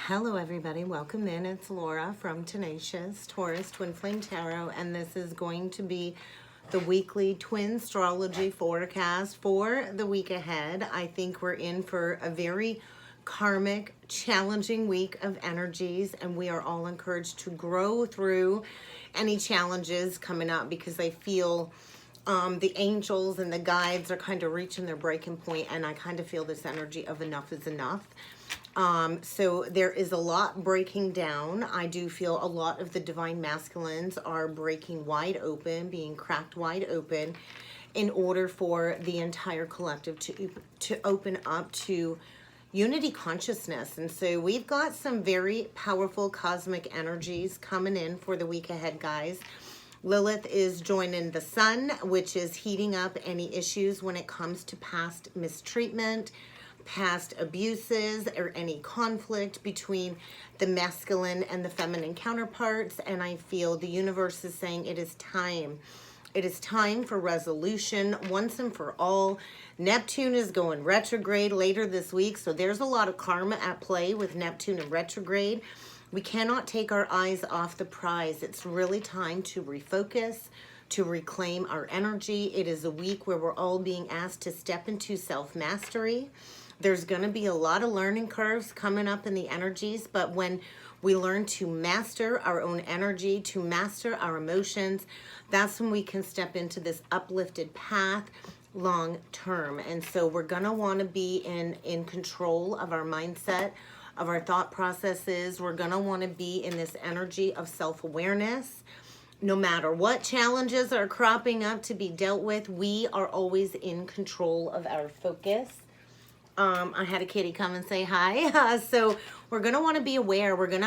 Hello everybody, welcome in. It's Laura from Tenacious Taurus Twin Flame Tarot, and this is going to be the weekly twin astrology forecast for the week ahead. I think we're in for a very karmic, challenging week of energies, and we are all encouraged to grow through any challenges coming up because I feel the angels and the guides are kind of reaching their breaking point, and I kind of feel this energy of enough is enough. So there is a lot breaking down. I do feel a lot of the divine masculines are breaking wide open, being cracked wide open in order for the entire collective to open up to unity consciousness. And so we've got some very powerful cosmic energies coming in for the week ahead, guys. Lilith is joining the sun, which is heating up any issues when it comes to past mistreatment, past abuses, or any conflict between the masculine and the feminine counterparts. And I feel the universe is saying it is time. It is time for resolution once and for all. Neptune is going retrograde later this week, so there's a lot of karma at play with Neptune in retrograde. We cannot take our eyes off the prize. It's really time to refocus, to reclaim our energy. It is a week where we're all being asked to step into self-mastery. There's going to be a lot of learning curves coming up in the energies, but when we learn to master our own energy, to master our emotions, that's when we can step into this uplifted path long term. And so we're going to want to be in control of our mindset, of our thought processes. We're going to want to be in this energy of self-awareness. No matter what challenges are cropping up to be dealt with, we are always in control of our focus. I had a kitty come and say hi. So we're going to want to be aware. We're going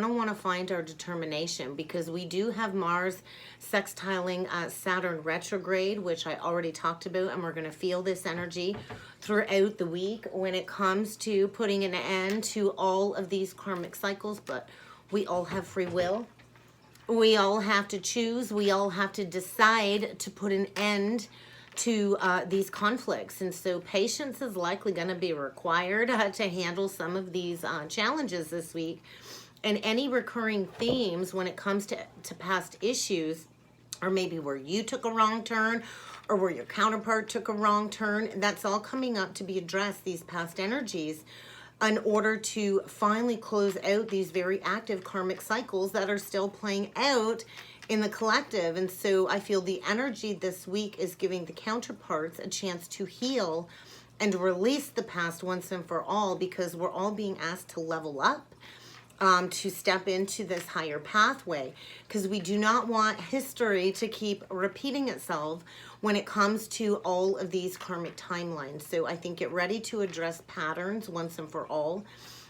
to want to find our determination, because we do have Mars sextiling Saturn retrograde, which I already talked about, and we're going to feel this energy throughout the week when it comes to putting an end to all of these karmic cycles. But we all have free will. We all have to choose. We all have to decide to put an end to these conflicts. And so patience is likely going to be required to handle some of these challenges this week. And any recurring themes when it comes to past issues, or maybe where you took a wrong turn or where your counterpart took a wrong turn, that's all coming up to be addressed, these past energies, in order to finally close out these very active karmic cycles that are still playing out in the collective. And so I feel the energy this week is giving the counterparts a chance to heal and release the past once and for all, because we're all being asked to level up, to step into this higher pathway, because we do not want history to keep repeating itself when it comes to all of these karmic timelines. So I think get ready to address patterns once and for all.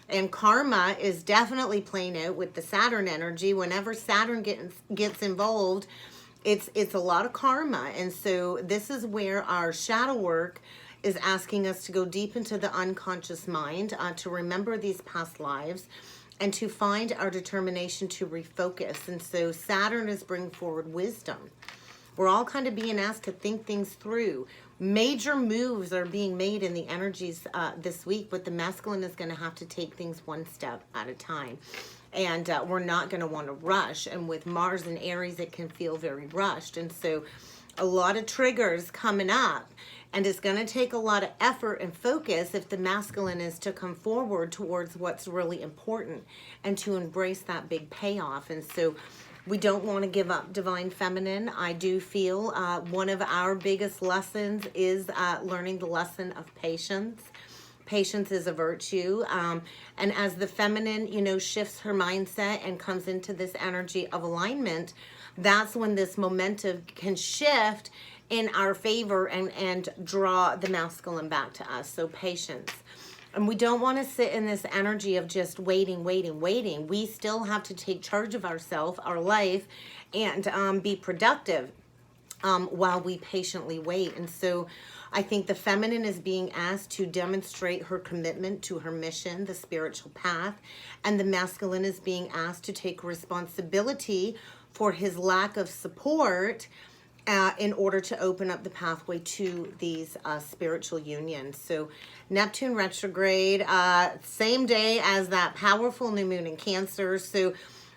And karma is definitely playing out with the Saturn energy. Whenever Saturn gets involved, it's a lot of karma. And so this is where our shadow work is asking us to go deep into the unconscious mind, to remember these past lives and to find our determination to refocus. And so Saturn is bringing forward wisdom. We're all kind of being asked to think things through. Major moves are being made in the energies this week, but the masculine is going to have to take things one step at a time. And we're not going to want to rush. And with Mars and Aries, it can feel very rushed. And so a lot of triggers coming up. And it's going to take a lot of effort and focus if the masculine is to come forward towards what's really important and to embrace that big payoff. And so we don't want to give up divine feminine. I do feel one of our biggest lessons is learning the lesson of patience. Patience is a virtue. And as the feminine, shifts her mindset and comes into this energy of alignment, that's when this momentum can shift in our favor and draw the masculine back to us. So patience. And we don't want to sit in this energy of just waiting. We still have to take charge of ourselves, our life, and be productive while we patiently wait. And so I think the feminine is being asked to demonstrate her commitment to her mission, the spiritual path, and the masculine is being asked to take responsibility for his lack of support in order to open up the pathway to these spiritual unions. So Neptune retrograde, same day as that powerful new moon in Cancer. So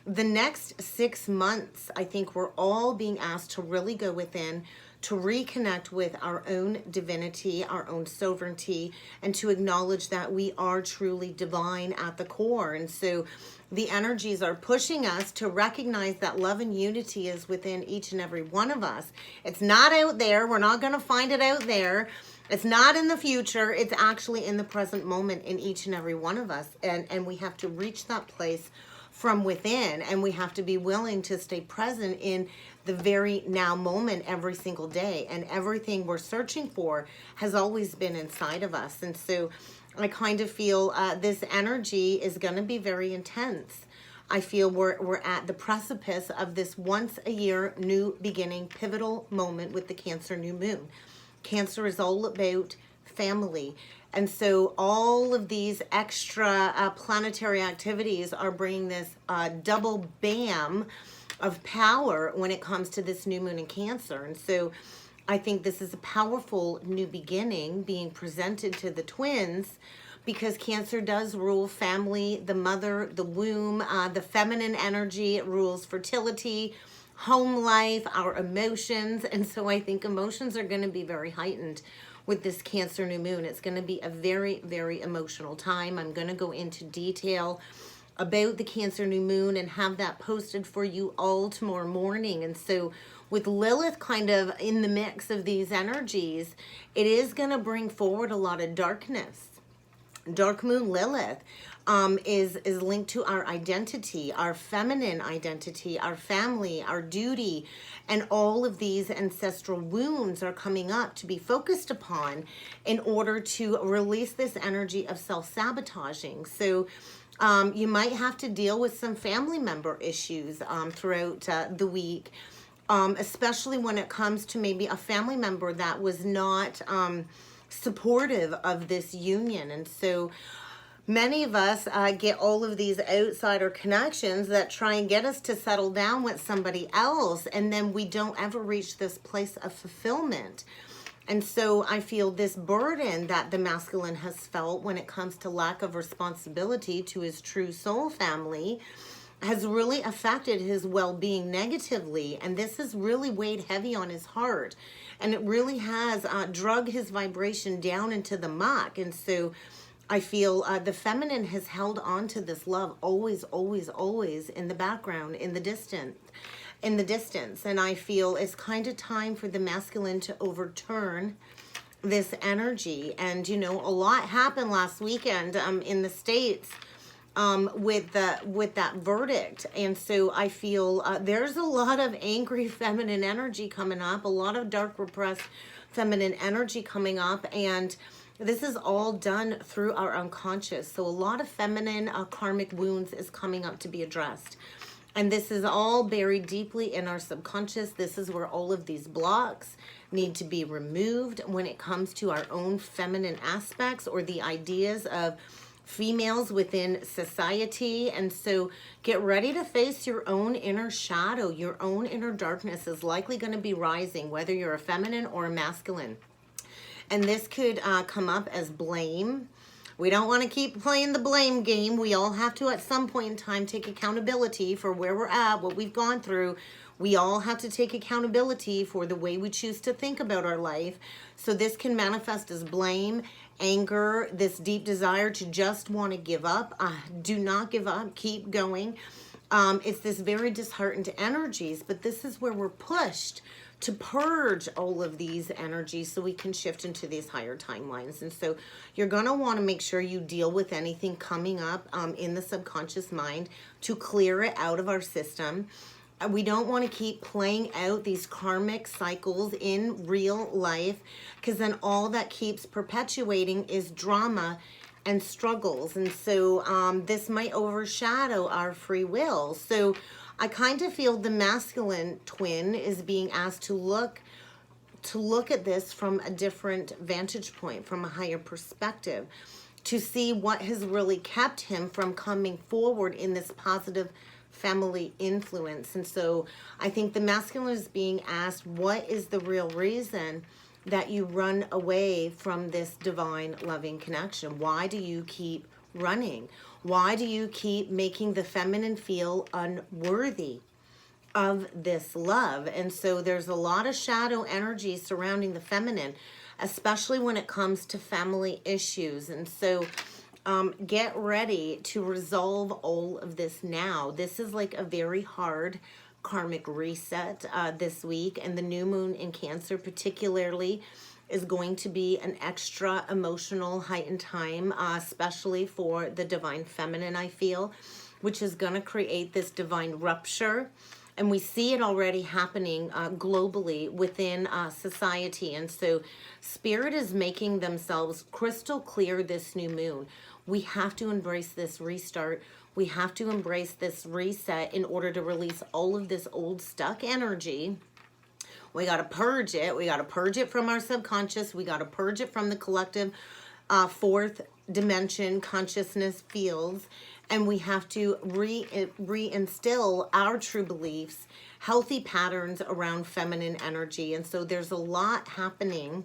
the next 6 months, I think we're all being asked to really go within, to reconnect with our own divinity, our own sovereignty, and to acknowledge that we are truly divine at the core. And so the energies are pushing us to recognize that love and unity is within each and every one of us. It's not out there. We're not going to find it out there. It's not in the future. It's actually in the present moment in each and every one of us. And we have to reach that place from within, and we have to be willing to stay present in the very now moment every single day. And everything we're searching for has always been inside of us. And so I kind of feel this energy is going to be very intense. I feel we're at the precipice of this once a year new beginning pivotal moment with the Cancer new moon. Cancer is all about family. And so all of these extra planetary activities are bringing this double bam of power when it comes to this new moon in Cancer. And so I think this is a powerful new beginning being presented to the twins, because Cancer does rule family, the mother, the womb, the feminine energy. It rules fertility, home life, our emotions. And so I think emotions are going to be very heightened with this Cancer new moon. It's going to be a very, very emotional time. I'm going to go into detail about the Cancer new moon and have that posted for you all tomorrow morning. And so with Lilith kind of in the mix of these energies, it is going to bring forward a lot of darkness. Dark moon Lilith is linked to our identity, our feminine identity, our family, our duty, and all of these ancestral wounds are coming up to be focused upon in order to release this energy of self-sabotaging. So you might have to deal with some family member issues throughout the week, especially when it comes to maybe a family member that was not supportive of this union. And so many of us get all of these outsider connections that try and get us to settle down with somebody else, and then we don't ever reach this place of fulfillment. And so I feel this burden that the masculine has felt when it comes to lack of responsibility to his true soul family has really affected his well-being negatively. And this has really weighed heavy on his heart. And it really has drug his vibration down into the muck. And so I feel the feminine has held on to this love always, always, always in the background, in the distance. And I feel it's kind of time for the masculine to overturn this energy. And, you know, a lot happened last weekend in the States with that verdict. And so I feel there's a lot of angry feminine energy coming up, a lot of dark repressed feminine energy coming up, and this is all done through our unconscious. So a lot of feminine karmic wounds is coming up to be addressed. And this is all buried deeply in our subconscious. This is where all of these blocks need to be removed when it comes to our own feminine aspects or the ideas of females within society. And so get ready to face your own inner shadow. Your own inner darkness is likely going to be rising, whether you're a feminine or a masculine. And this could come up as blame. We don't want to keep playing the blame game. We all have to, at some point in time, take accountability for where we're at, what we've gone through. We all have to take accountability for the way we choose to think about our life. So this can manifest as blame, anger, this deep desire to just want to give up. Do not give up. Keep going. It's this very disheartened energies, but this is where we're pushed to purge all of these energies so we can shift into these higher timelines. And so you're going to want to make sure you deal with anything coming up in the subconscious mind to clear it out of our system. We don't want to keep playing out these karmic cycles in real life, because then all that keeps perpetuating is drama and struggles. And so this might overshadow our free will. So I kind of feel the masculine twin is being asked to look at this from a different vantage point, from a higher perspective, to see what has really kept him from coming forward in this positive family influence. And so I think the masculine is being asked, what is the real reason that you run away from this divine loving connection? Why do you keep running? Why do you keep making the feminine feel unworthy of this love? And so there's a lot of shadow energy surrounding the feminine, especially when it comes to family issues. And so get ready to resolve all of this now. This is like a very hard karmic reset this week, and the new moon in Cancer particularly is going to be an extra emotional heightened time, especially for the divine feminine, I feel, which is going to create this divine rupture. And we see it already happening globally within society. And so Spirit is making themselves crystal clear this new moon. We have to embrace this restart. We have to embrace this reset in order to release all of this old stuck energy. We got to purge it. We got to purge it from our subconscious. We got to purge it from the collective fourth dimension consciousness fields. And we have to reinstill our true beliefs, healthy patterns around feminine energy. And so there's a lot happening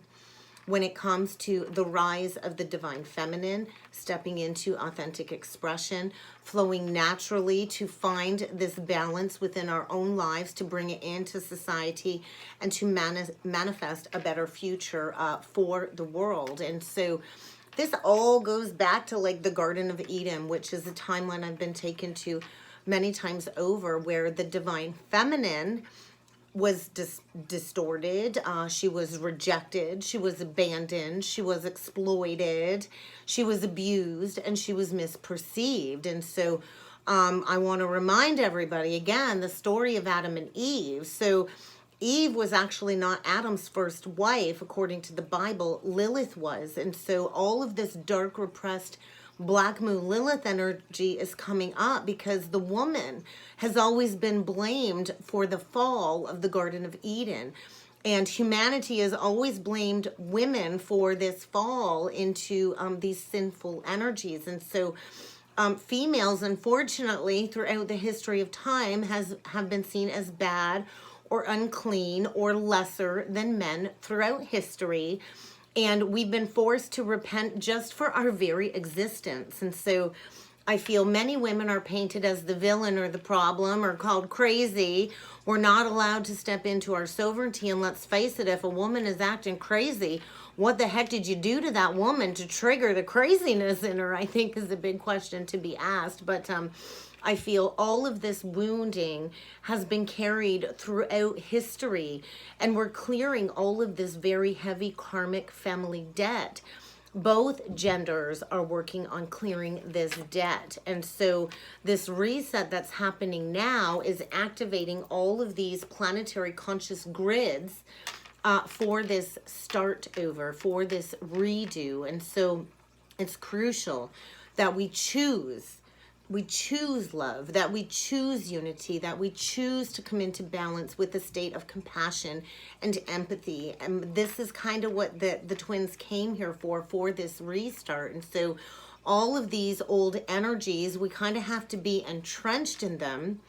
when it comes to the rise of the divine feminine, stepping into authentic expression, flowing naturally to find this balance within our own lives, to bring it into society and to manifest a better future for the world. And so this all goes back to like the Garden of Eden, which is a timeline I've been taken to many times over, where the divine feminine was distorted, she was rejected, she was abandoned, she was exploited, she was abused, and she was misperceived. And so I want to remind everybody again the story of Adam and Eve. So Eve was actually not Adam's first wife, according to the Bible. Lilith was. And so all of this dark, repressed Black Moon Lilith energy is coming up because the woman has always been blamed for the fall of the Garden of Eden. And humanity has always blamed women for this fall into these sinful energies. And so females, unfortunately, throughout the history of time have been seen as bad or unclean or lesser than men throughout history. And we've been forced to repent just for our very existence. And so I feel many women are painted as the villain or the problem or called crazy. We're not allowed to step into our sovereignty. And let's face it, if a woman is acting crazy, what the heck did you do to that woman to trigger the craziness in her? I think is a big question to be asked. But I feel all of this wounding has been carried throughout history, and we're clearing all of this very heavy karmic family debt. Both genders are working on clearing this debt. And so this reset that's happening now is activating all of these planetary conscious grids for this start over, for this redo. And so it's crucial that we choose love, that we choose unity, that we choose to come into balance with a state of compassion and empathy. And this is kind of what the twins came here for this restart. And so all of these old energies, we kind of have to be entrenched in them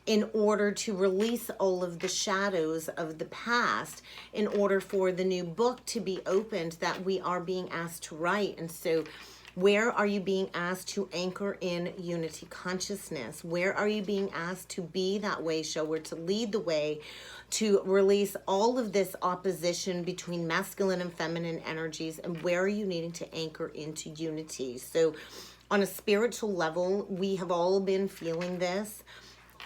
in order to release all of the shadows of the past, in order for the new book to be opened that we are being asked to write. And so where are you being asked to anchor in unity consciousness? Where are you being asked to be that way shower, to lead the way, to release all of this opposition between masculine and feminine energies? And where are you needing to anchor into unity? So on a spiritual level, we have all been feeling this.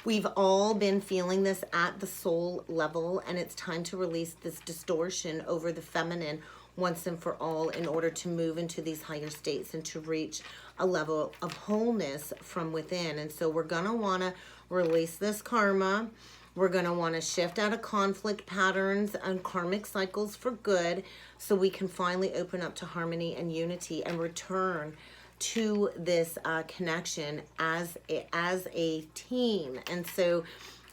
We've all been feeling this at the soul level, and it's time to release this distortion over the feminine once and for all, in order to move into these higher states and to reach a level of wholeness from within. And so we're going to want to release this karma. We're going to want to shift out of conflict patterns and karmic cycles for good, so we can finally open up to harmony and unity and return to this connection as a team. And so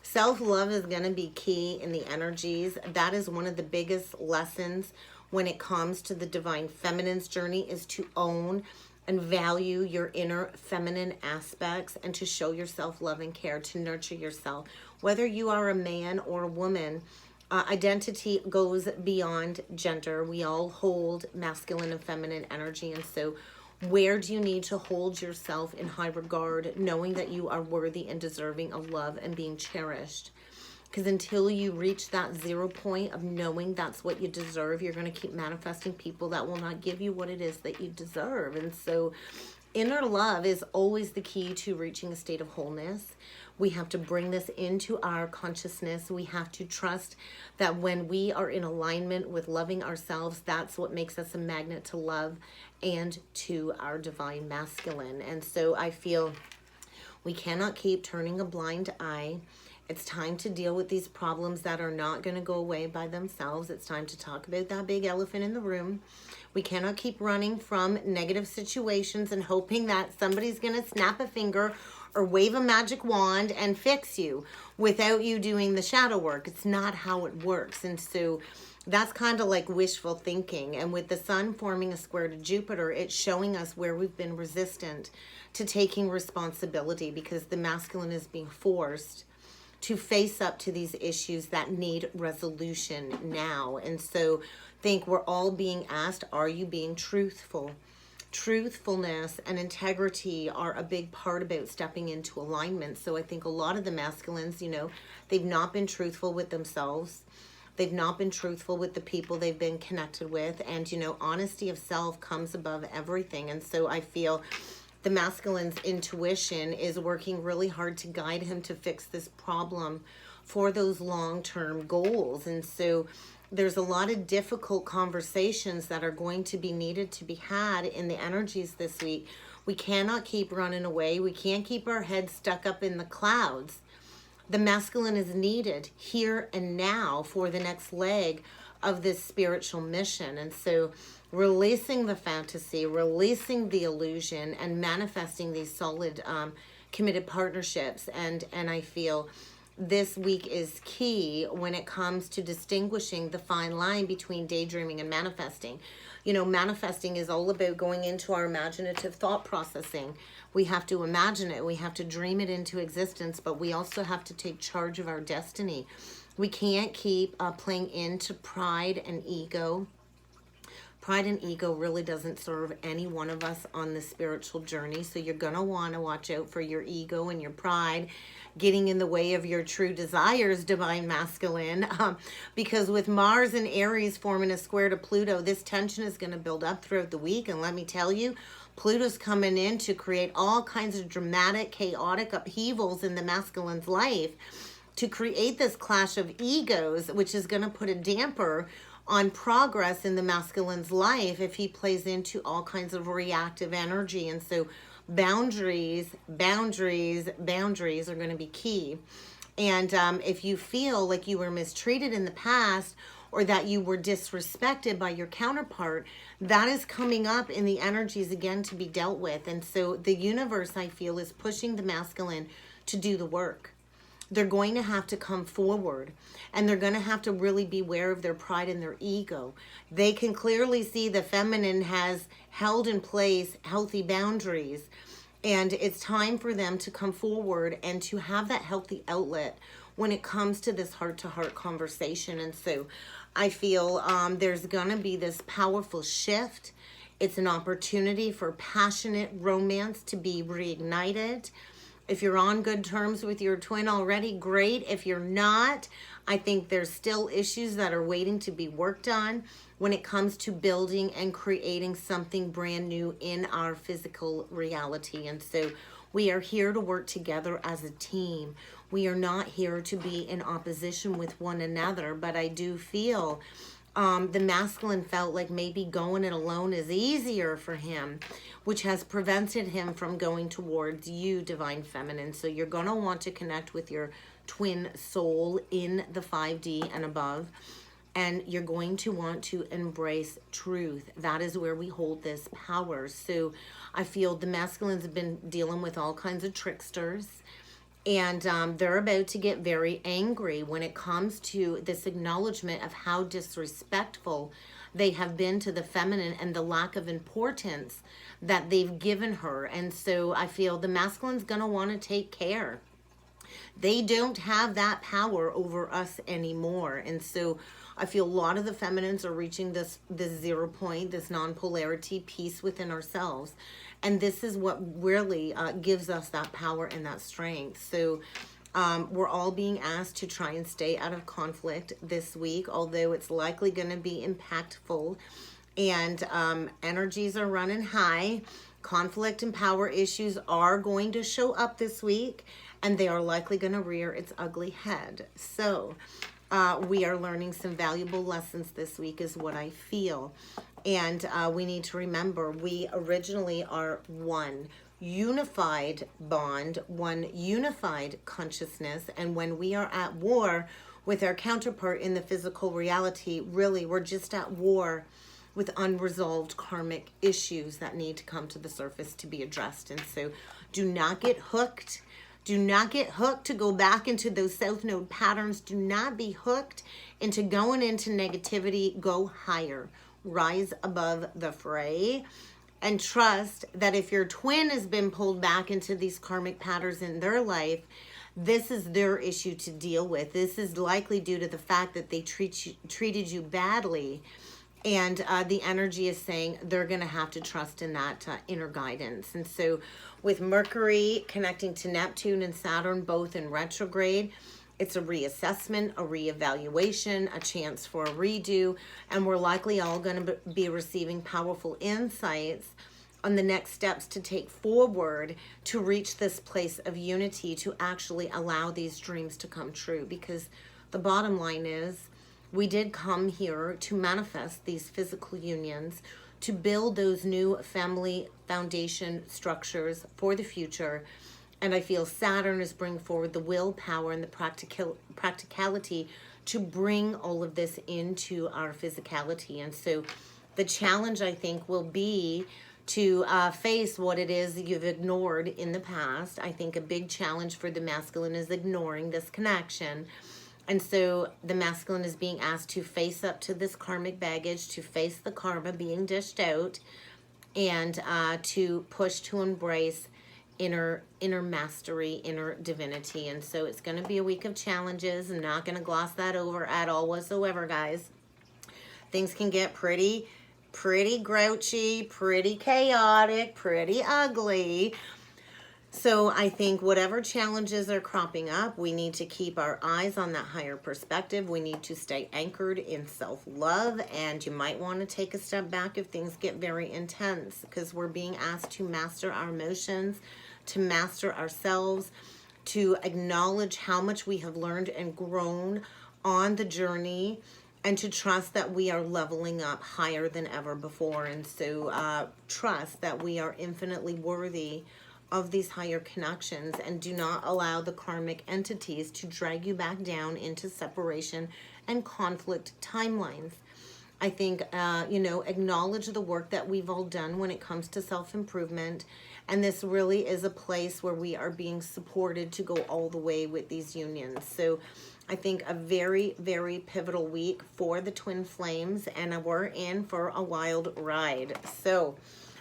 self-love is going to be key in the energies. That is one of the biggest lessons when it comes to the divine feminine's journey, is to own and value your inner feminine aspects, and to show yourself love and care, to nurture yourself. Whether you are a man or a woman, identity goes beyond gender. We all hold masculine and feminine energy, and so where do you need to hold yourself in high regard, knowing that you are worthy and deserving of love and being cherished? Because until you reach that 0 point of knowing that's what you deserve, you're going to keep manifesting people that will not give you what it is that you deserve. And so inner love is always the key to reaching a state of wholeness. We have to bring this into our consciousness. We have to trust that when we are in alignment with loving ourselves, that's what makes us a magnet to love and to our divine masculine. And so I feel we cannot keep turning a blind eye. It's time to deal with these problems that are not going to go away by themselves. It's time to talk about that big elephant in the room. We cannot keep running from negative situations and hoping that somebody's going to snap a finger or wave a magic wand and fix you without you doing the shadow work. It's not how it works. And so that's kind of like wishful thinking. And with the sun forming a square to Jupiter, it's showing us where we've been resistant to taking responsibility, because the masculine is being forced to face up to these issues that need resolution now. And so I think we're all being asked, are you being truthful? Truthfulness and integrity are a big part about stepping into alignment. So I think a lot of the masculines, they've not been truthful with themselves. They've not been truthful with the people they've been connected with. And, honesty of self comes above everything. And so I feel the masculine's intuition is working really hard to guide him to fix this problem for those long-term goals. And so there's a lot of difficult conversations that are going to be needed to be had in the energies this week. We cannot keep running away. We can't keep our heads stuck up in the clouds. The masculine is needed here and now for the next leg of this spiritual mission. And so releasing the fantasy, releasing the illusion, and manifesting these solid, committed partnerships. And I feel this week is key when it comes to distinguishing the fine line between daydreaming and manifesting. Manifesting is all about going into our imaginative thought processing. We have to imagine it. We have to dream it into existence, but we also have to take charge of our destiny. We can't keep playing into pride and ego. Pride and ego really doesn't serve any one of us on the spiritual journey. So you're going to want to watch out for your ego and your pride getting in the way of your true desires, divine masculine. Because with Mars and Aries forming a square to Pluto, this tension is going to build up throughout the week. And let me tell you, Pluto's coming in to create all kinds of dramatic, chaotic upheavals in the masculine's life, to create this clash of egos, which is going to put a damper on progress in the masculine's life if he plays into all kinds of reactive energy. And so boundaries are going to be key. And if you feel like you were mistreated in the past, or that you were disrespected by your counterpart, that is coming up in the energies again to be dealt with. And so the universe, I feel, is pushing the masculine to do the work. They're going to have to come forward, and they're going to have to really beware of their pride and their ego. They can clearly see the feminine has held in place healthy boundaries, and it's time for them to come forward and to have that healthy outlet when it comes to this heart-to-heart conversation. And so I feel there's going to be this powerful shift. It's an opportunity for passionate romance to be reignited. If you're on good terms with your twin already, great. If you're not, I think there's still issues that are waiting to be worked on when it comes to building and creating something brand new in our physical reality. And so we are here to work together as a team. We are not here to be in opposition with one another, but I do feel the masculine felt like maybe going it alone is easier for him, which has prevented him from going towards you, divine feminine. So you're going to want to connect with your twin soul in the 5D and above, and you're going to want to embrace truth. That is where we hold this power. So I feel the masculines have been dealing with all kinds of tricksters, and they're about to get very angry when it comes to this acknowledgement of how disrespectful they have been to the feminine and the lack of importance that they've given her. And so I feel the masculine's going to want to take care. They don't have that power over us anymore. And so I feel a lot of the feminines are reaching this 0 point, this non-polarity, peace within ourselves. And this is what really gives us that power and that strength. So we're all being asked to try and stay out of conflict this week, although it's likely going to be impactful. And energies are running high. Conflict and power issues are going to show up this week, and they are likely going to rear its ugly head. So we are learning some valuable lessons this week is what I feel. And we need to remember we originally are one unified bond, one unified consciousness. And when we are at war with our counterpart in the physical reality, really, we're just at war with unresolved karmic issues that need to come to the surface to be addressed. And so do not get hooked. Do not get hooked to go back into those South Node patterns. Do not be hooked into going into negativity. Go higher. Rise above the fray. And trust that if your twin has been pulled back into these karmic patterns in their life, this is their issue to deal with. This is likely due to the fact that they treated you badly. And the energy is saying they're going to have to trust in that inner guidance. And so with Mercury connecting to Neptune and Saturn, both in retrograde, it's a reassessment, a reevaluation, a chance for a redo. And we're likely all going to be receiving powerful insights on the next steps to take forward to reach this place of unity, to actually allow these dreams to come true. Because the bottom line is, we did come here to manifest these physical unions, to build those new family foundation structures for the future. And I feel Saturn is bringing forward the willpower and the practicality to bring all of this into our physicality. And so the challenge, I think, will be to face what it is you've ignored in the past. I think a big challenge for the masculine is ignoring this connection. And so the masculine is being asked to face up to this karmic baggage, to face the karma being dished out, and to push to embrace inner mastery, inner divinity. And so it's going to be a week of challenges. I'm not going to gloss that over at all whatsoever, guys. Things can get pretty grouchy, pretty chaotic, pretty ugly. So I think whatever challenges are cropping up, we need to keep our eyes on that higher perspective. We need to stay anchored in self-love, and you might want to take a step back if things get very intense, because we're being asked to master our emotions, to master ourselves, to acknowledge how much we have learned and grown on the journey, and to trust that we are leveling up higher than ever before. And so trust that we are infinitely worthy of these higher connections, and do not allow the karmic entities to drag you back down into separation and conflict timelines. I think, acknowledge the work that we've all done when it comes to self-improvement. And this really is a place where we are being supported to go all the way with these unions. So I think a very, very pivotal week for the twin flames, and we're in for a wild ride. So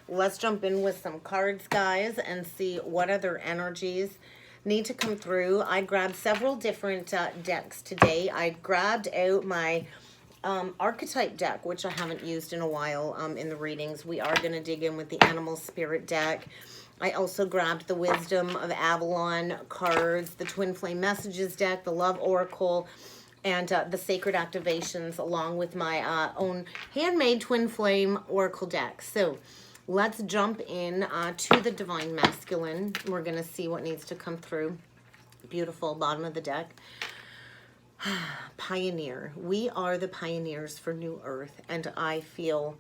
let's jump in with some cards, guys, and see what other energies need to come through. I grabbed several different decks today. I grabbed out my archetype deck, which I haven't used in a while in the readings. We are going to dig in with the animal spirit deck. I also grabbed the Wisdom of Avalon cards, the Twin Flame Messages deck, the Love Oracle, and the Sacred Activations, along with my own handmade Twin Flame Oracle deck. So let's jump in to the Divine Masculine. We're going to see what needs to come through. Beautiful bottom of the deck. Pioneer. We are the pioneers for New Earth, and I feel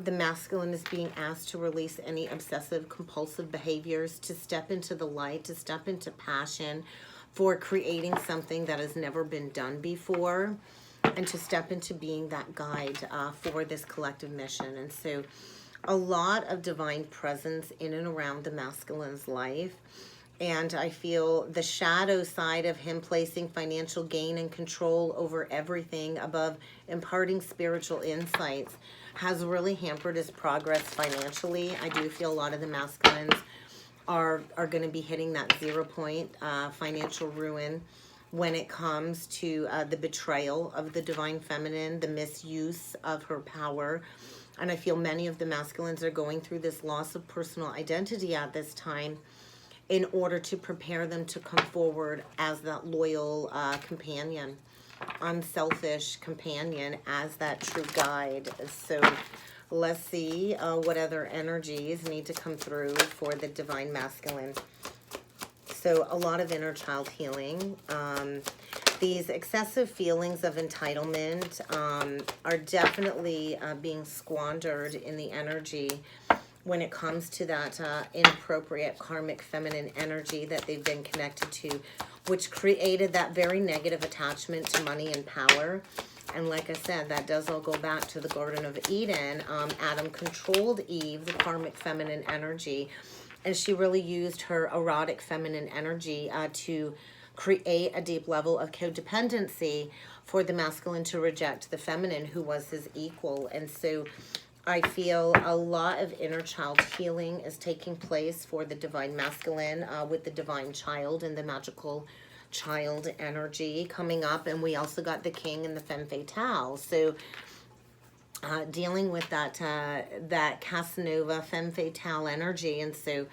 the masculine is being asked to release any obsessive compulsive behaviors, to step into the light, to step into passion for creating something that has never been done before, and to step into being that guide for this collective mission. And so a lot of divine presence in and around the masculine's life. And I feel the shadow side of him placing financial gain and control over everything above imparting spiritual insights has really hampered his progress financially. I do feel a lot of the masculines are going to be hitting that 0 point financial ruin when it comes to the betrayal of the divine feminine, the misuse of her power. And I feel many of the masculines are going through this loss of personal identity at this time in order to prepare them to come forward as that loyal companion, unselfish companion, as that true guide. So let's see what other energies need to come through for the divine masculine. So a lot of inner child healing. These excessive feelings of entitlement are definitely being squandered in the energy when it comes to that inappropriate karmic feminine energy that they've been connected to, which created that very negative attachment to money and power. And like I said, that does all go back to the Garden of Eden. Adam controlled Eve, the karmic feminine energy, and she really used her erotic feminine energy to create a deep level of codependency for the masculine to reject the feminine, who was his equal. And so I feel a lot of inner child healing is taking place for the divine masculine with the divine child and the magical child energy coming up. And we also got the king and the femme fatale. So dealing with that Casanova femme fatale energy. And so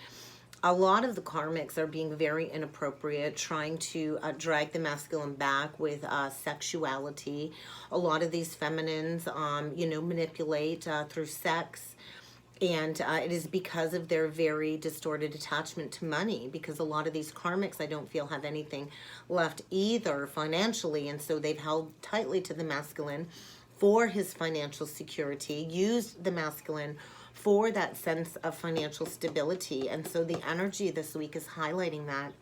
a lot of the karmics are being very inappropriate, trying to drag the masculine back with sexuality. A lot of these feminines, manipulate through sex. And it is because of their very distorted attachment to money, because a lot of these karmics, I don't feel, have anything left either financially. And so they've held tightly to the masculine for his financial security, used the masculine for that sense of financial stability. And so the energy this week is highlighting that,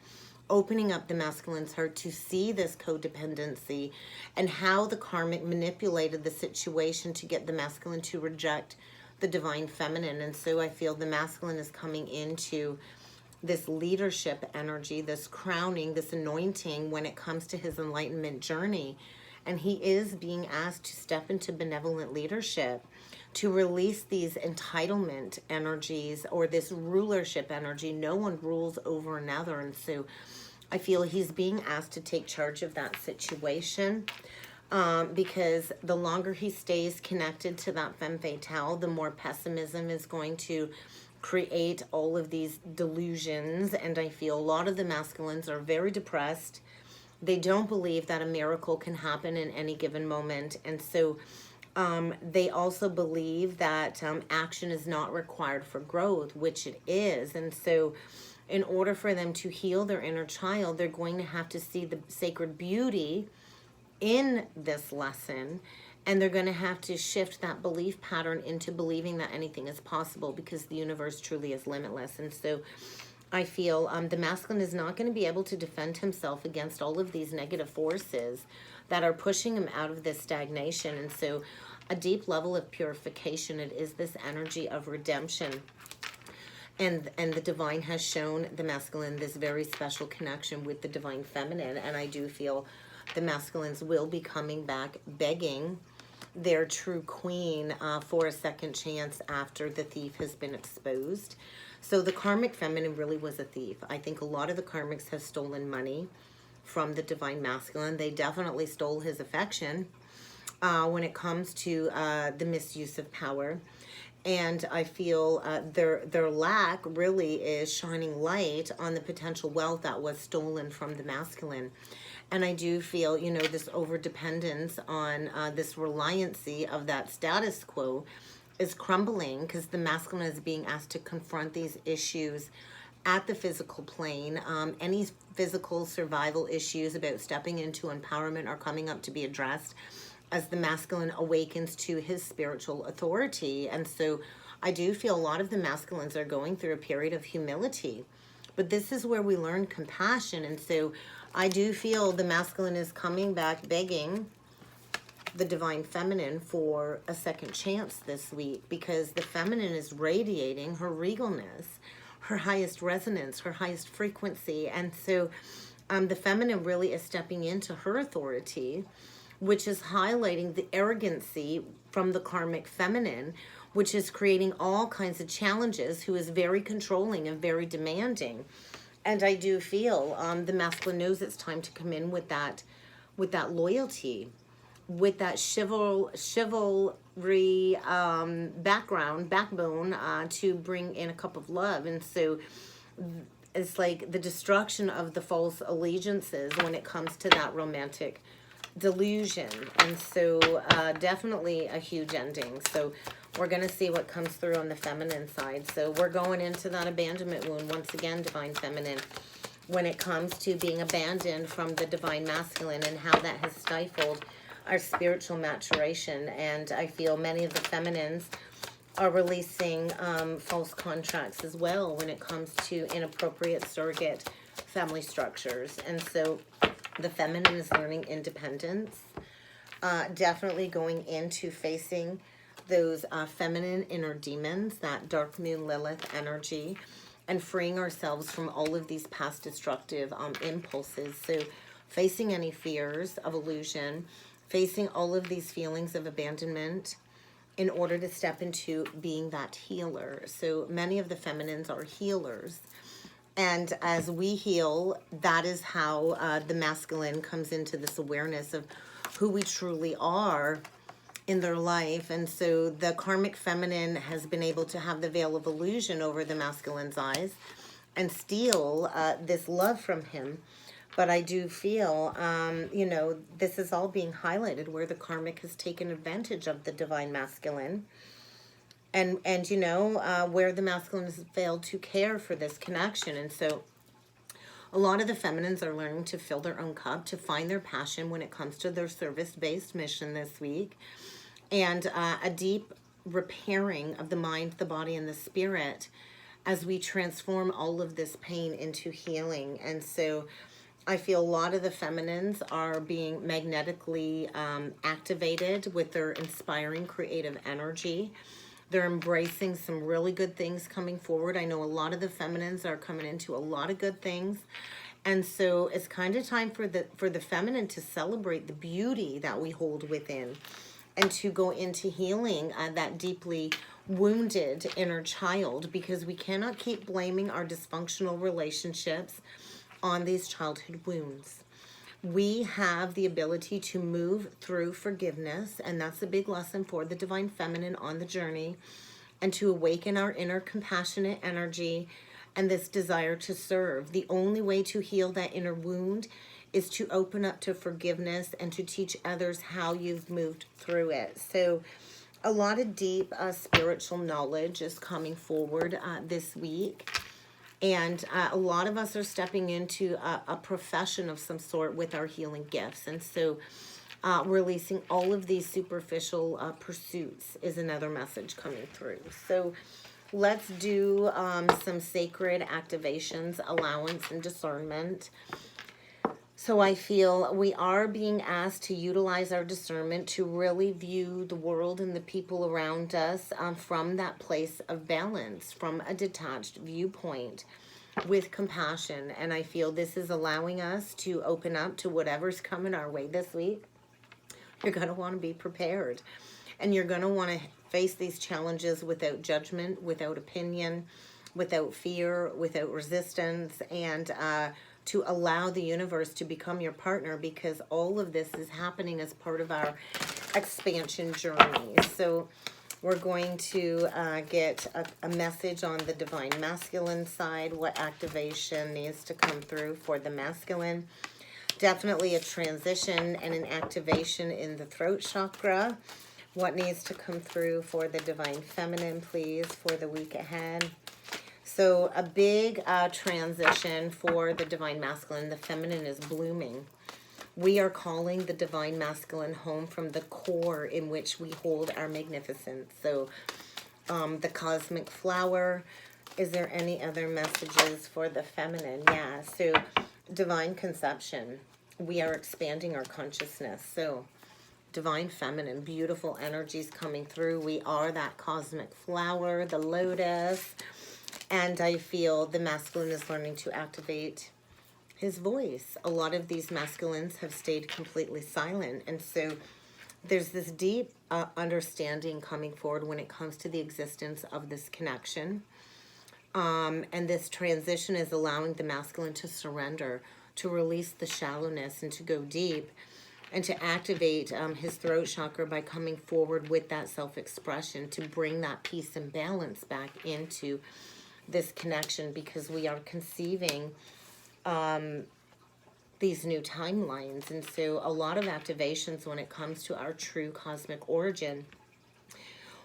opening up the masculine's heart to see this codependency and how the karmic manipulated the situation to get the masculine to reject the divine feminine. And so I feel the masculine is coming into this leadership energy, this crowning, this anointing when it comes to his enlightenment journey. And he is being asked to step into benevolent leadership, to release these entitlement energies or this rulership energy. No one rules over another. And so I feel he's being asked to take charge of that situation because the longer he stays connected to that femme fatale, the more pessimism is going to create all of these delusions. And I feel a lot of the masculines are very depressed. They don't believe that a miracle can happen in any given moment. And so they also believe that action is not required for growth, which it is. And so in order for them to heal their inner child, they're going to have to see the sacred beauty in this lesson. And they're going to have to shift that belief pattern into believing that anything is possible, because the universe truly is limitless. And so I feel the masculine is not going to be able to defend himself against all of these negative forces that are pushing him out of this stagnation. And so a deep level of purification, it is this energy of redemption. And the divine has shown the masculine this very special connection with the divine feminine. And I do feel the masculines will be coming back begging their true queen for a second chance after the thief has been exposed. So the karmic feminine really was a thief. I think a lot of the karmics have stolen money from the divine masculine. They definitely stole his affection when it comes to the misuse of power. And I feel their lack really is shining light on the potential wealth that was stolen from the masculine. And I do feel, this overdependence on this reliancy of that status quo is crumbling, because the masculine is being asked to confront these issues at the physical plane. Any physical survival issues about stepping into empowerment are coming up to be addressed as the masculine awakens to his spiritual authority. And so I do feel a lot of the masculines are going through a period of humility. But this is where we learn compassion. And so I do feel the masculine is coming back begging the divine feminine for a second chance this week, because the feminine is radiating her regalness, her highest resonance, her highest frequency. And so the feminine really is stepping into her authority, which is highlighting the arrogancy from the karmic feminine, which is creating all kinds of challenges, who is very controlling and very demanding. And I do feel the masculine knows it's time to come in with that loyalty, with that chivalry backbone to bring in a cup of love. And so it's like the destruction of the false allegiances when it comes to that romantic delusion. And so definitely a huge ending. So we're going to see what comes through on the feminine side. So we're going into that abandonment wound once again, divine feminine, when it comes to being abandoned from the divine masculine and how that has stifled our spiritual maturation. And I feel many of the feminines are releasing false contracts as well when it comes to inappropriate surrogate family structures. And so the feminine is learning independence, definitely going into facing those feminine inner demons, that dark moon Lilith energy, and freeing ourselves from all of these past destructive impulses. So facing any fears of illusion, facing all of these feelings of abandonment in order to step into being that healer. So many of the feminines are healers. And as we heal, that is how the masculine comes into this awareness of who we truly are in their life. And so the karmic feminine has been able to have the veil of illusion over the masculine's eyes and steal this love from him. But I do feel, you know, this is all being highlighted where the karmic has taken advantage of the divine masculine. And you know, where the masculine has failed to care for this connection. And so a lot of the feminines are learning to fill their own cup, to find their passion when it comes to their service-based mission this week. And a deep repairing of the mind, the body, and the spirit as we transform all of this pain into healing. And so I feel a lot of the feminines are being magnetically activated with their inspiring creative energy. They're embracing some really good things coming forward. I know a lot of the feminines are coming into a lot of good things. And so it's kind of time for the feminine to celebrate the beauty that we hold within and to go into healing that deeply wounded inner child, because we cannot keep blaming our dysfunctional relationships on these childhood wounds. We have the ability to move through forgiveness, and that's a big lesson for the divine feminine on the journey, and to awaken our inner compassionate energy and this desire to serve. The only way to heal that inner wound is to open up to forgiveness and to teach others how you've moved through it. So a lot of deep spiritual knowledge is coming forward this week. And a lot of us are stepping into a profession of some sort with our healing gifts. And so releasing all of these superficial pursuits is another message coming through. So let's do some sacred activations, allowance, and discernment. So I feel we are being asked to utilize our discernment to really view the world and the people around us from that place of balance, from a detached viewpoint with compassion. And I feel this is allowing us to open up to whatever's coming our way this week. You're going to want to be prepared. And you're going to want to face these challenges without judgment, without opinion, without fear, without resistance, and to allow the universe to become your partner, because all of this is happening as part of our expansion journey. So we're going to get a message on the divine masculine side, what activation needs to come through for the masculine. Definitely a transition and an activation in the throat chakra. What needs to come through for the divine feminine, please, for the week ahead. So a big transition for the divine masculine. The feminine is blooming. We are calling the divine masculine home from the core in which we hold our magnificence. So the cosmic flower. Is there any other messages for the feminine? Yeah, so divine conception. We are expanding our consciousness. So divine feminine, beautiful energies coming through. We are that cosmic flower, the lotus. And I feel the masculine is learning to activate his voice. A lot of these masculines have stayed completely silent. And so there's this deep understanding coming forward when it comes to the existence of this connection. And this transition is allowing the masculine to surrender, to release the shallowness and to go deep, and to activate his throat chakra by coming forward with that self-expression, to bring that peace and balance back into this connection, because we are conceiving these new timelines. And so a lot of activations when it comes to our true cosmic origin,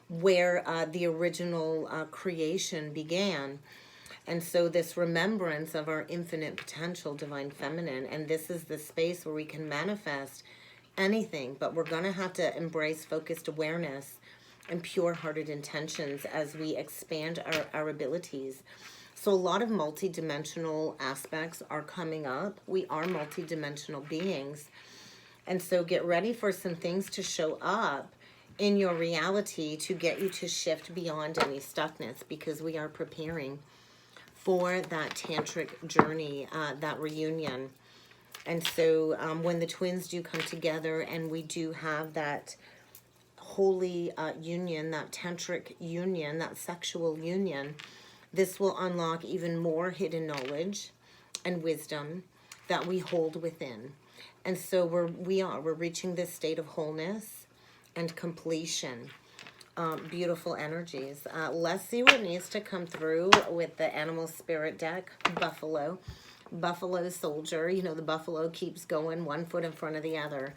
where the original creation began. And so this remembrance of our infinite potential, divine feminine, and this is the space where we can manifest anything, but we're going to have to embrace focused awareness and pure-hearted intentions as we expand our abilities. So a lot of multidimensional aspects are coming up. We are multidimensional beings. And so get ready for some things to show up in your reality to get you to shift beyond any stuckness, because we are preparing for that tantric journey, that reunion. And so when the twins do come together and we do have that holy union, that tantric union, that sexual union, this will unlock even more hidden knowledge and wisdom that we hold within. And so we're reaching this state of wholeness and completion. Beautiful energies. Let's see what needs to come through with the animal spirit deck. Buffalo. Buffalo soldier. You know, the buffalo keeps going one foot in front of the other.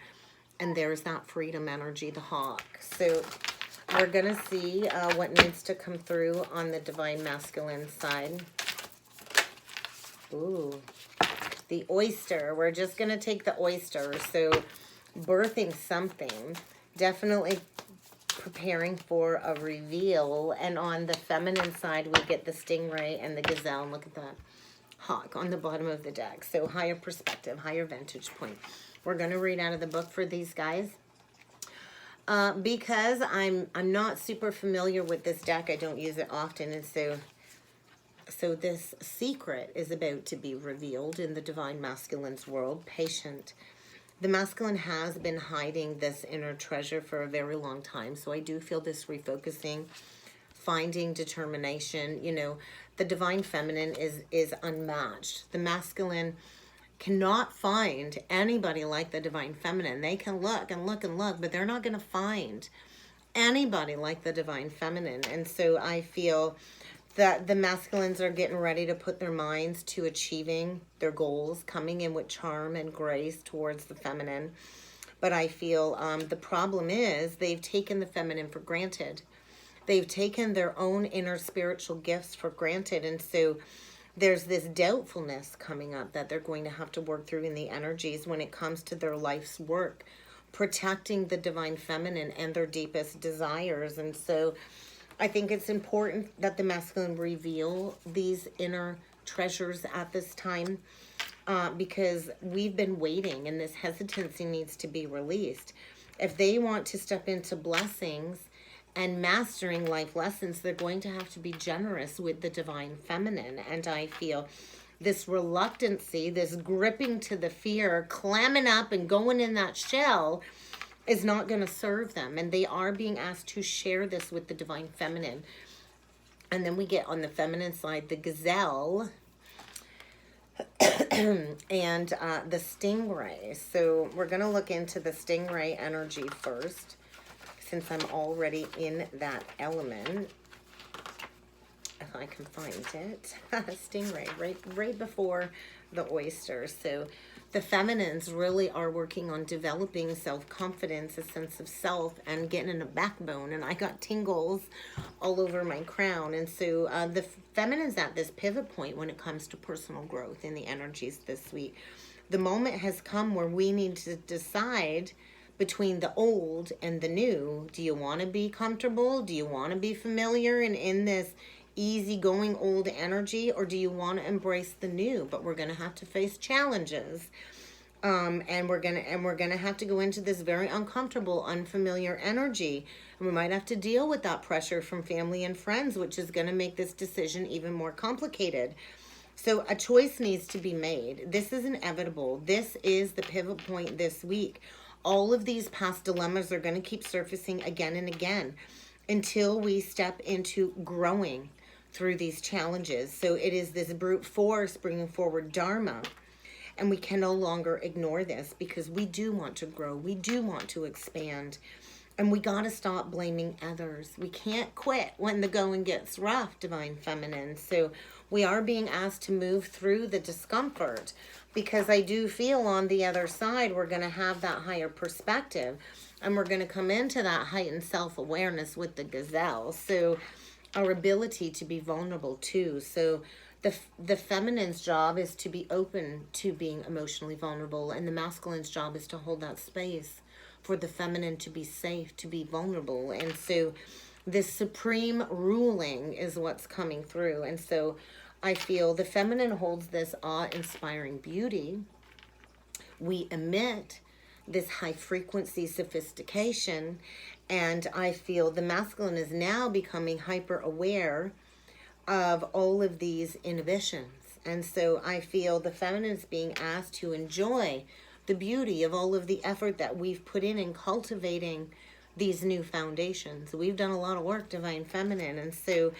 And there's that freedom energy, the hawk. So we're going to see what needs to come through on the divine masculine side. Ooh, the oyster. We're just going to take the oyster. So birthing something. Definitely preparing for a reveal. And on the feminine side, we get the stingray and the gazelle. And look at that hawk on the bottom of the deck. So higher perspective, higher vantage point. We're going to read out of the book for these guys. Because I'm not super familiar with this deck. I don't use it often. And so this secret is about to be revealed in the divine masculine's world. Patient. The masculine has been hiding this inner treasure for a very long time. So I do feel this refocusing, finding determination. You know, the divine feminine is unmatched. The masculine cannot find anybody like the divine feminine. They can look and look and look, but they're not going to find anybody like the divine feminine. And so I feel that the masculines are getting ready to put their minds to achieving their goals, coming in with charm and grace towards the feminine. But I feel the problem is they've taken the feminine for granted. They've taken their own inner spiritual gifts for granted. And so there's this doubtfulness coming up that they're going to have to work through in the energies when it comes to their life's work, protecting the divine feminine and their deepest desires. And so I think it's important that the masculine reveal these inner treasures at this time, because we've been waiting and this hesitancy needs to be released. If they want to step into blessings and mastering life lessons, they're going to have to be generous with the divine feminine. And I feel this reluctancy, this gripping to the fear, clamming up and going in that shell is not going to serve them. And they are being asked to share this with the divine feminine. And then we get on the feminine side, the gazelle and the stingray. So we're going to look into the stingray energy first, since I'm already in that element. If I can find it. Stingray, right before the oyster. So the feminines really are working on developing self-confidence, a sense of self, and getting a backbone. And I got tingles all over my crown. And so the feminine's at this pivot point when it comes to personal growth in the energies this week. The moment has come where we need to decide between the old and the new. Do you want to be comfortable? Do you want to be familiar and in this easygoing old energy? Or do you want to embrace the new? But we're going to have to face challenges. And we're gonna have to go into this very uncomfortable, unfamiliar energy. And we might have to deal with that pressure from family and friends, which is gonna make this decision even more complicated. So a choice needs to be made. This is inevitable. This is the pivot point this week. All of these past dilemmas are going to keep surfacing again and again until we step into growing through these challenges. So it is this brute force bringing forward Dharma. And we can no longer ignore this because we do want to grow. We do want to expand. And we got to stop blaming others. We can't quit when the going gets rough, Divine Feminine. So we are being asked to move through the discomfort because I do feel on the other side we're going to have that higher perspective and we're going to come into that heightened self-awareness with the gazelle. So our ability to be vulnerable too. So the feminine's job is to be open to being emotionally vulnerable, and the masculine's job is to hold that space for the feminine to be safe, to be vulnerable. And so this supreme ruling is what's coming through. And so I feel the feminine holds this awe-inspiring beauty. We emit this high frequency sophistication, and I feel the masculine is now becoming hyper aware of all of these inhibitions. And so I feel the feminine is being asked to enjoy the beauty of all of the effort that we've put in cultivating these new foundations. We've done a lot of work, Divine Feminine, and so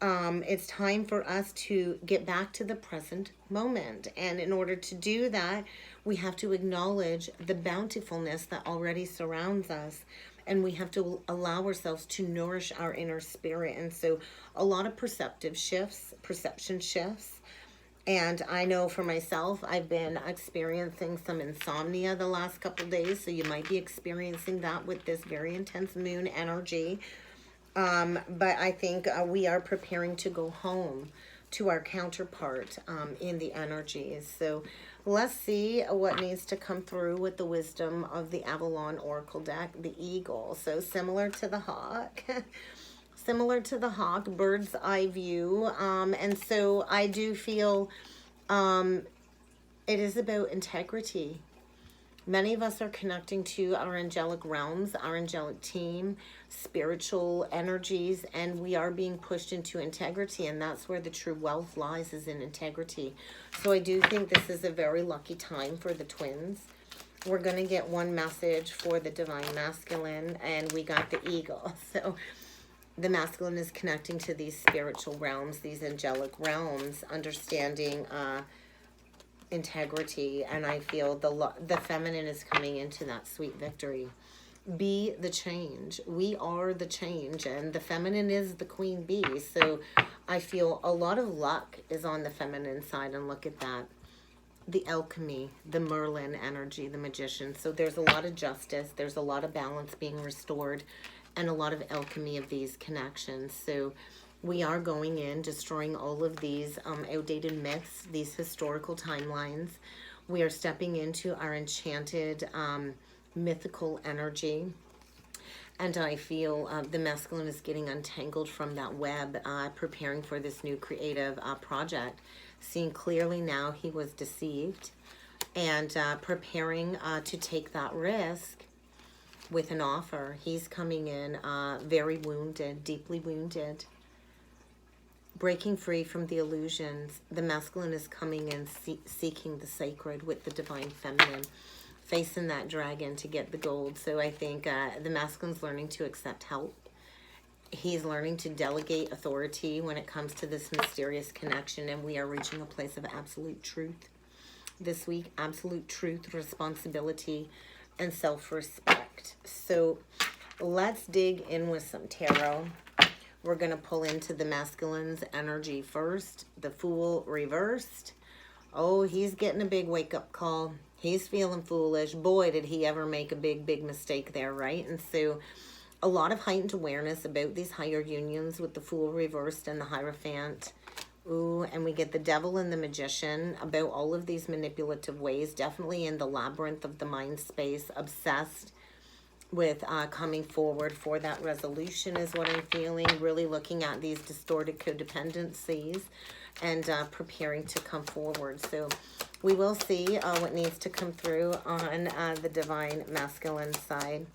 it's time for us to get back to the present moment. And in order to do that, we have to acknowledge the bountifulness that already surrounds us, and we have to allow ourselves to nourish our inner spirit. And so a lot of perception shifts. And I know for myself, I've been experiencing some insomnia the last couple of days. So you might be experiencing that with this very intense moon energy. But I think we are preparing to go home to our counterpart in the energies. So let's see what needs to come through with the wisdom of the Avalon Oracle deck, the Eagle. So similar to the Hawk. Similar to the Hawk, bird's eye view. And so I do feel it is about integrity. Many of us are connecting to our angelic realms, our angelic team, spiritual energies, and we are being pushed into integrity, and that's where the true wealth lies, is in integrity. So I do think this is a very lucky time for the twins. We're going to get one message for the Divine Masculine, and we got the Eagle. So the masculine is connecting to these spiritual realms, these angelic realms, understanding integrity, and I feel the feminine is coming into that sweet victory. Be the change. We are the change, and the feminine is the queen bee. So I feel a lot of luck is on the feminine side, and look at that. The alchemy, the Merlin energy, the magician. So there's a lot of justice, there's a lot of balance being restored, and a lot of alchemy of these connections. So we are going in, destroying all of these outdated myths, these historical timelines. We are stepping into our enchanted mythical energy. And I feel the masculine is getting untangled from that web, preparing for this new creative project. Seeing clearly now he was deceived, and preparing to take that risk with an offer. He's coming in very wounded, deeply wounded, breaking free from the illusions. The masculine is coming in seeking the sacred with the Divine Feminine, facing that dragon to get the gold. So I think the masculine's learning to accept help. He's learning to delegate authority when it comes to this mysterious connection, and we are reaching a place of absolute truth this week. Absolute truth, responsibility, and self-respect. So let's dig in with some tarot. We're going to pull into the masculine's energy first. The Fool reversed. Oh, he's getting a big wake-up call. He's feeling foolish. Boy, did he ever make a big mistake there, right? And so a lot of heightened awareness about these higher unions with the Fool reversed and the Hierophant. Ooh, and we get the Devil and the Magician, about all of these manipulative ways, definitely in the labyrinth of the mind space, obsessed with coming forward for that resolution is what I'm feeling, really looking at these distorted codependencies and preparing to come forward. So we will see what needs to come through on the divine masculine side.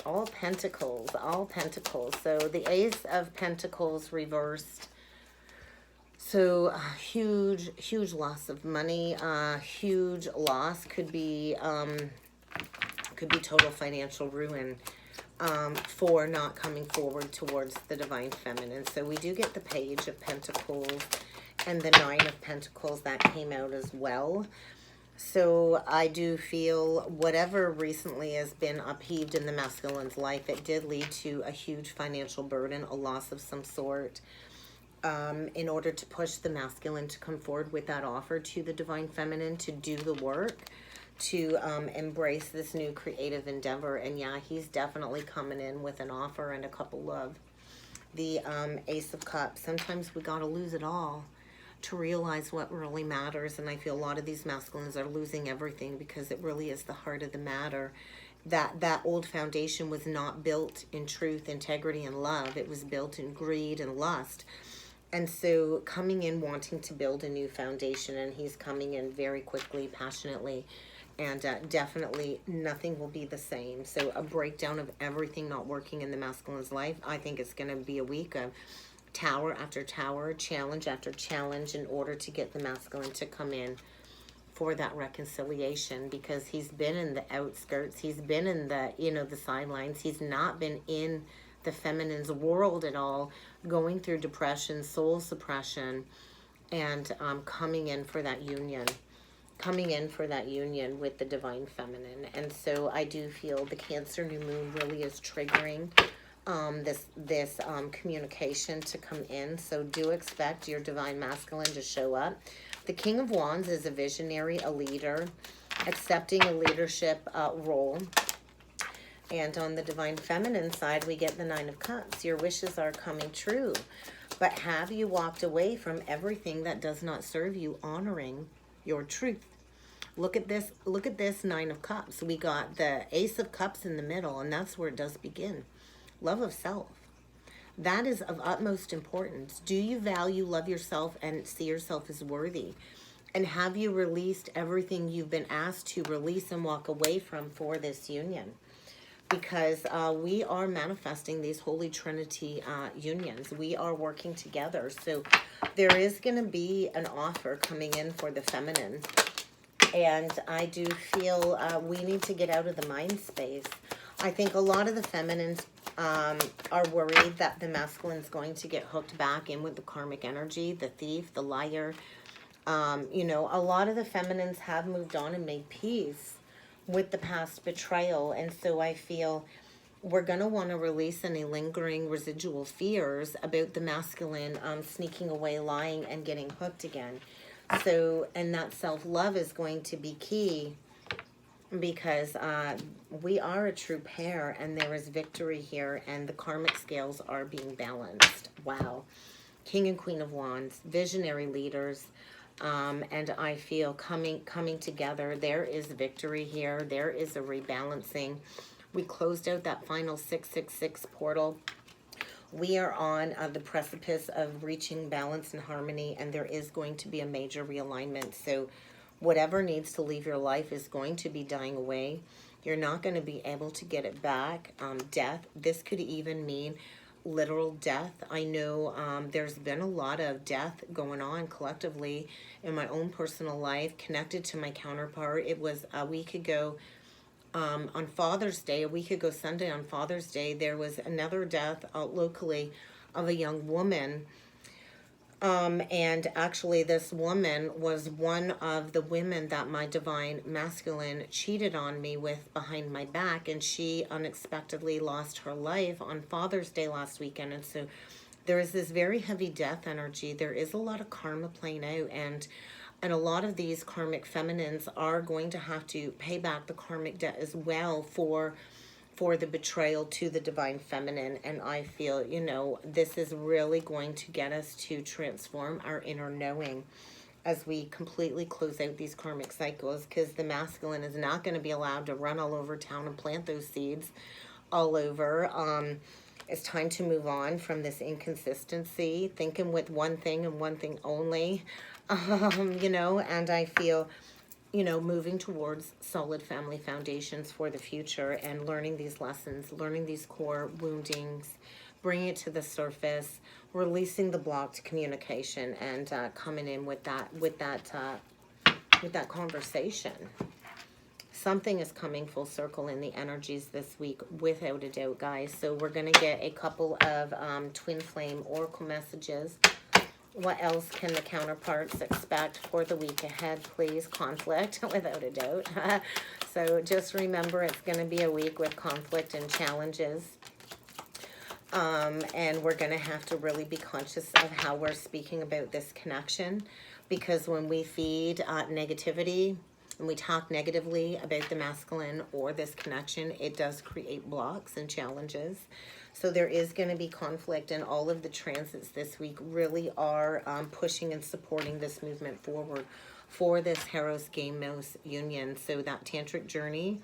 All pentacles, all pentacles. So the Ace of Pentacles reversed. So huge loss of money, huge loss, could be total financial ruin for not coming forward towards the divine feminine. So we do get the Page of Pentacles and the Nine of Pentacles that came out as well. So I do feel whatever recently has been upheaved in the masculine's life, it did lead to a huge financial burden, a loss of some sort. In order to push the masculine to come forward with that offer to the divine feminine to do the work, to embrace this new creative endeavor. And yeah, he's definitely coming in with an offer and a couple of the Ace of Cups. Sometimes we got to lose it all to realize what really matters. And I feel a lot of these masculines are losing everything because it really is the heart of the matter. That old foundation was not built in truth, integrity, and love. It was built in greed and lust. And so coming in wanting to build a new foundation, and he's coming in very quickly, passionately, and definitely nothing will be the same. So a breakdown of everything not working in the masculine's life. I think it's going to be a week of tower after tower, challenge after challenge, in order to get the masculine to come in for that reconciliation, because he's been in the outskirts. He's been in the, the sidelines. He's not been in the feminine's world at all, going through depression, soul suppression, and coming in for that union. Coming in for that union with the divine feminine. And so I do feel the Cancer new moon really is triggering this communication to come in. So do expect your divine masculine to show up. The King of Wands is a visionary, a leader, accepting a leadership role. And on the divine feminine side, we get the Nine of Cups. Your wishes are coming true. But have you walked away from everything that does not serve you, honoring your truth? Look at this Nine of Cups. We got the Ace of Cups in the middle, and that's where it does begin. Love of self. That is of utmost importance. Do you value, love yourself, and see yourself as worthy? And have you released everything you've been asked to release and walk away from for this union? Because we are manifesting these Holy Trinity unions. We are working together. So there is going to be an offer coming in for the feminine. And I do feel we need to get out of the mind space. I think a lot of the feminines are worried that the masculine's going to get hooked back in with the karmic energy, the thief, the liar. A lot of the feminines have moved on and made peace with the past betrayal. And so I feel we're going to want to release any lingering residual fears about the masculine sneaking away, lying, and getting hooked again. So, and that self-love is going to be key, because we are a true pair, and there is victory here, and the karmic scales are being balanced. Wow. King and Queen of Wands, visionary leaders. And I feel coming together. There is victory here. There is a rebalancing. We closed out that final 666 portal. We are on the precipice of reaching balance and harmony, and there is going to be a major realignment. So whatever needs to leave your life is going to be dying away. You're not going to be able to get it back. Death. This could even mean literal death. I know there's been a lot of death going on collectively in my own personal life, connected to my counterpart. It was a week ago on Father's Day, a week ago Sunday on Father's Day, there was another death locally of a young woman. And actually this woman was one of the women that my divine masculine cheated on me with behind my back, and she unexpectedly lost her life on Father's Day last weekend. And so there is this very heavy death energy. There is a lot of karma playing out, and a lot of these karmic feminines are going to have to pay back the karmic debt as well for the betrayal to the divine feminine. And I feel, this is really going to get us to transform our inner knowing as we completely close out these karmic cycles, because the masculine is not going to be allowed to run all over town and plant those seeds all over. It's time to move on from this inconsistency, thinking with one thing and one thing only, you know, and I feel, you know, moving towards solid family foundations for the future and learning these lessons, learning these core woundings, bringing it to the surface, releasing the blocked communication, and coming in with that conversation. Something is coming full circle in the energies this week, without a doubt, guys. So we're going to get a couple of twin flame oracle messages. What else can the counterparts expect for the week ahead, please? Conflict, without a doubt. So just remember, it's going to be a week with conflict and challenges. And we're going to have to really be conscious of how we're speaking about this connection. Because when we feed negativity, and we talk negatively about the masculine or this connection, it does create blocks and challenges. So there is going to be conflict, and all of the transits this week really are pushing and supporting this movement forward for this Heros Game Mouse union. So that tantric journey,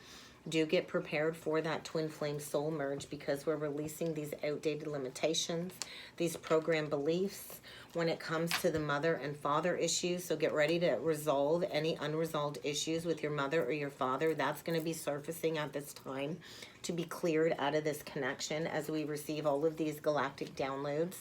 do get prepared for that twin flame soul merge, because we're releasing these outdated limitations, these program beliefs when it comes to the mother and father issues. So get ready to resolve any unresolved issues with your mother or your father. That's going to be surfacing at this time to be cleared out of this connection as we receive all of these galactic downloads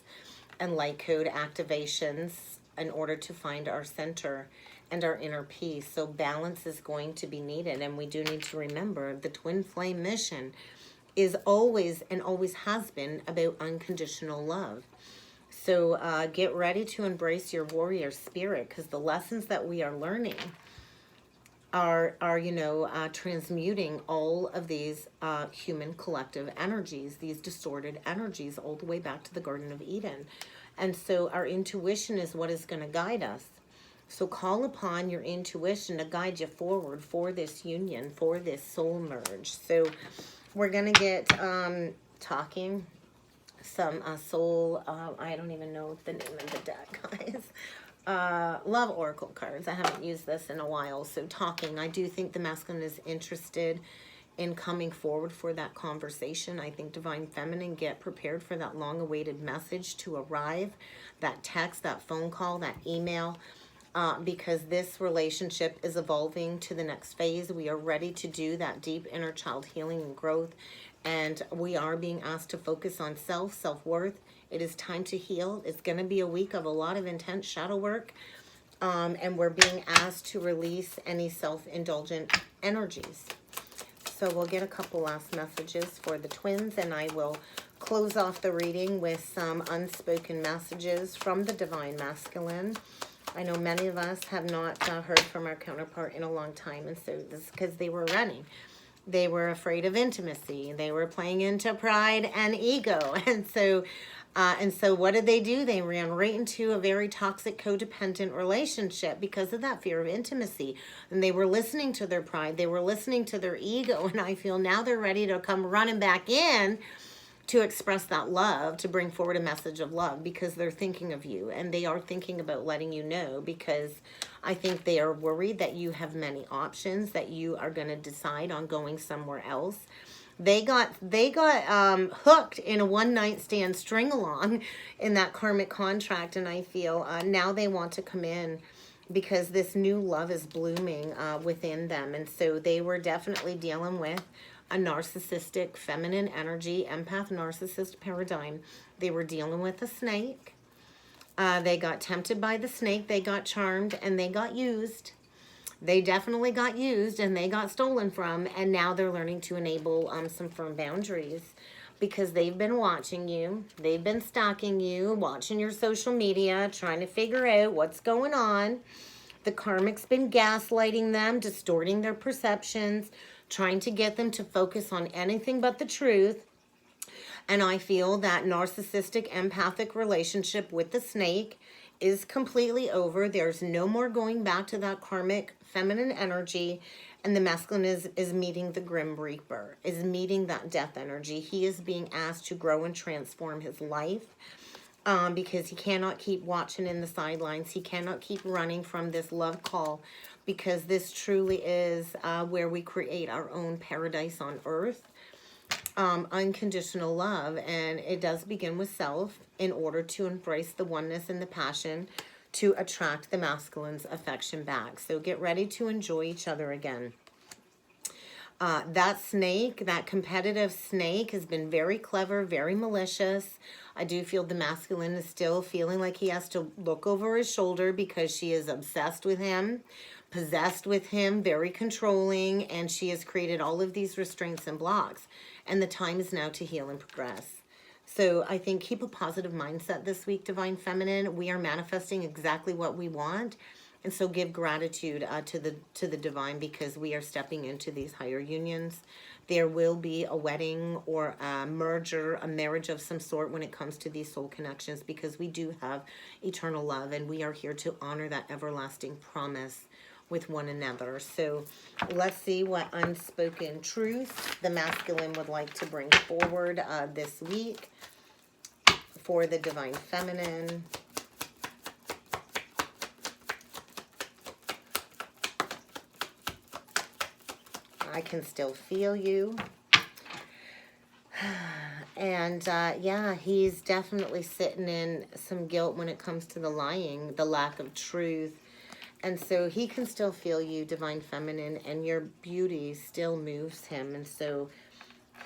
and light code activations in order to find our center and our inner peace. So balance is going to be needed, and we do need to remember the twin flame mission is always and always has been about unconditional love. So get ready to embrace your warrior spirit, because the lessons that we are learning are transmuting all of these human collective energies, these distorted energies, all the way back to the Garden of Eden. And so our intuition is what is going to guide us. So call upon your intuition to guide you forward for this union, for this soul merge. So we're going to get talking some soul, I don't even know the name of the deck, guys. Love oracle cards. I haven't used this in a while. So talking, I do think the masculine is interested in coming forward for that conversation. I think divine feminine, get prepared for that long-awaited message to arrive, that text, that phone call, that email, because this relationship is evolving to the next phase. We are ready to do that deep inner child healing and growth, and we are being asked to focus on self-worth. It is time to heal. It's going to be a week of a lot of intense shadow work, and we're being asked to release any self-indulgent energies. So we'll get a couple last messages for the twins, and I will close off the reading with some unspoken messages from the divine masculine. I know many of us have not heard from our counterpart in a long time, and so this is because they were running. They were afraid of intimacy. They were playing into pride and ego. And so what did they do? They ran right into a very toxic, codependent relationship because of that fear of intimacy. And they were listening to their pride. They were listening to their ego. And I feel now they're ready to come running back in to express that love, to bring forward a message of love, because they're thinking of you, and they are thinking about letting you know, because I think they are worried that you have many options, that you are going to decide on going somewhere else. They got hooked in a one-night stand string along in that karmic contract, and I feel now they want to come in because this new love is blooming within them. And so they were definitely dealing with a narcissistic feminine energy, empath narcissist paradigm. They were dealing with a snake. They got tempted by the snake. They got charmed, and they got used. They definitely got used, and they got stolen from, and now they're learning to enable some firm boundaries, because they've been watching you. They've been stalking you, watching your social media, trying to figure out what's going on. The karmic's been gaslighting them, distorting their perceptions, trying to get them to focus on anything but the truth. And I feel that narcissistic empathic relationship with the snake is completely over. There's no more going back to that karmic feminine energy. And the masculine is meeting the Grim Reaper, is meeting that death energy. He is being asked to grow and transform his life, because he cannot keep watching in the sidelines. He cannot keep running from this love call, because this truly is where we create our own paradise on earth. unconditional love, and it does begin with self in order to embrace the oneness and the passion to attract the masculine's affection back. So get ready to enjoy each other again. That snake, that competitive snake, has been very clever, very malicious. I do feel the masculine is still feeling like he has to look over his shoulder because she is obsessed with him, possessed with him, very controlling, and she has created all of these restraints and blocks. And the time is now to heal and progress. So I think keep a positive mindset this week, Divine Feminine. We are manifesting exactly what we want. And so give gratitude to the divine, because we are stepping into these higher unions. There will be a wedding or a merger, a marriage of some sort when it comes to these soul connections, because we do have eternal love and we are here to honor that everlasting promise with one another. So let's see what unspoken truth the masculine would like to bring forward this week for the Divine Feminine. I can still feel you. And yeah, he's definitely sitting in some guilt when it comes to the lying, the lack of truth. And so he can still feel you, Divine Feminine, and your beauty still moves him. And so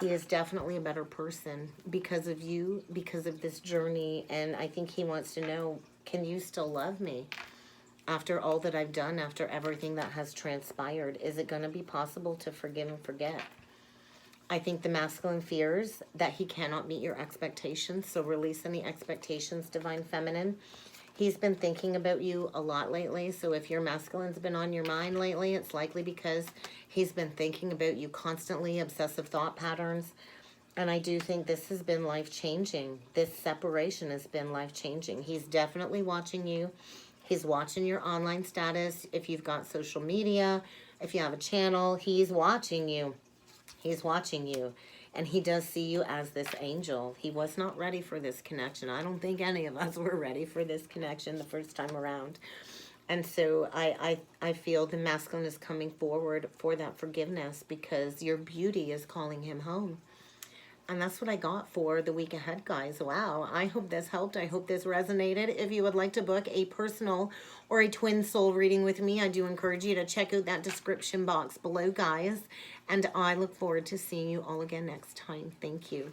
he is definitely a better person because of you, because of this journey. And I think he wants to know, can you still love me? After all that I've done, after everything that has transpired, is it going to be possible to forgive and forget? I think the masculine fears that he cannot meet your expectations, so release any expectations, Divine Feminine. He's been thinking about you a lot lately, so if your masculine's been on your mind lately, it's likely because he's been thinking about you constantly, obsessive thought patterns. And I do think this has been life-changing. This separation has been life-changing. He's definitely watching you. He's watching your online status. If you've got social media, if you have a channel, he's watching you. He's watching you. And he does see you as this angel. He was not ready for this connection. I don't think any of us were ready for this connection the first time around. And so I feel the masculine is coming forward for that forgiveness because your beauty is calling him home. And that's what I got for the week ahead, guys. Wow. I hope this helped. I hope this resonated. If you would like to book a personal or a twin soul reading with me, I do encourage you to check out that description box below, guys. And I look forward to seeing you all again next time. Thank you.